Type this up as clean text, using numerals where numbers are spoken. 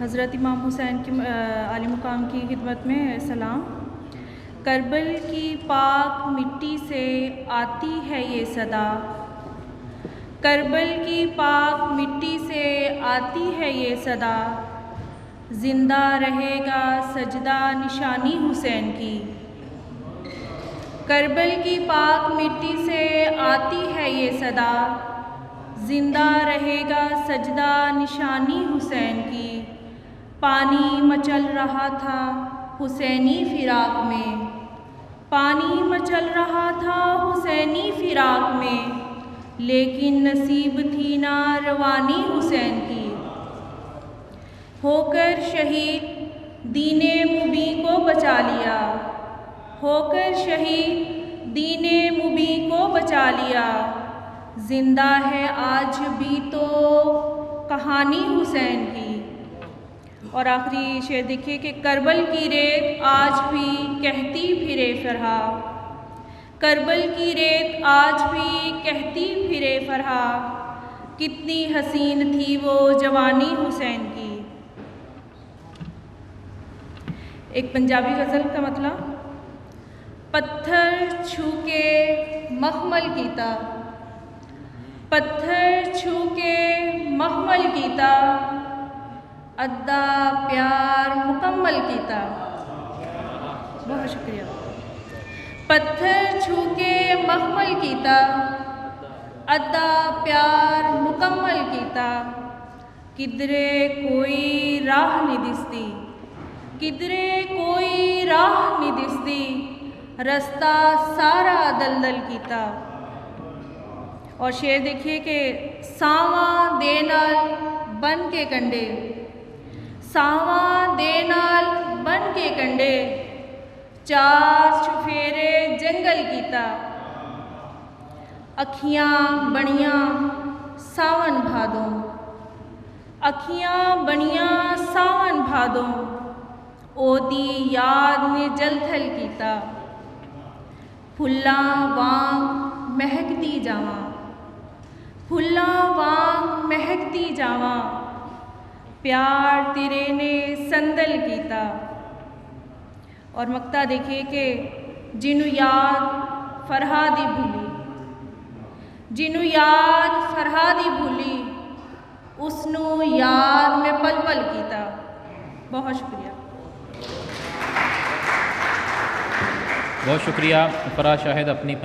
हज़रत इमाम हुसैन की आली मुकाम की खिदमत में सलाम। करबल की पाक मिट्टी से आती है ये सदा, करबल की पाक मिट्टी से आती है ये सदा, जिंदा रहेगा सजदा निशानी हुसैन की। करबल की पाक मिट्टी से आती है ये सदा, जिंदा रहेगा सजदा निशानी हुसैन की। पानी मचल रहा था हुसैनी फिराक में, पानी मचल रहा था हुसैनी फिराक में, लेकिन नसीब थी ना रवानी हुसैन की। होकर शहीद दीने मुबी को बचा लिया, होकर शहीद दीने मुबी को बचा लिया, जिंदा है आज भी तो कहानी हुसैन की। और आखिरी शेर देखिए कि करबल की रेत आज भी कहती फिरे फरहा, करबल की रेत आज भी कहती फिरे फरहा, कितनी हसीन थी वो जवानी हुसैन की। एक पंजाबी गज़ल का मतलब, पत्थर छू के मखमल कीता, पत्थर छू के मखमल कीता, अद्दा प्यार मुकम्मल कीता। बहुत शुक्रिया। पत्थर छू के मखमल कीता, अद्दा प्यार मुकम्मल कीता, किधरे कोई राह नहीं दिसती, किधरे कोई राह नहीं दिसती, रास्ता सारा दलदल कीता। और शेर देखिए कि सावा दे नाल बन के कंडे, सावा दे नाल बन के कंडे, चार चुफेरे जंगल कीता, अखियां बनियां सावन भादों, अखियां बनियां सावन भादों, ओदी याद ने जलथल कीता, फुल्लां वांग महकती जावां, फुल्लां वांग महकती जावां, प्यार तेरे ने संदल कीता। और मक्ता देखिए कि जिनू याद फरहादी भूली, जिनू याद फरहादी भूली, उसनू याद में पल पल कीता। बहुत शुक्रिया। बहुत शुक्रिया फराज शाहिद अपनी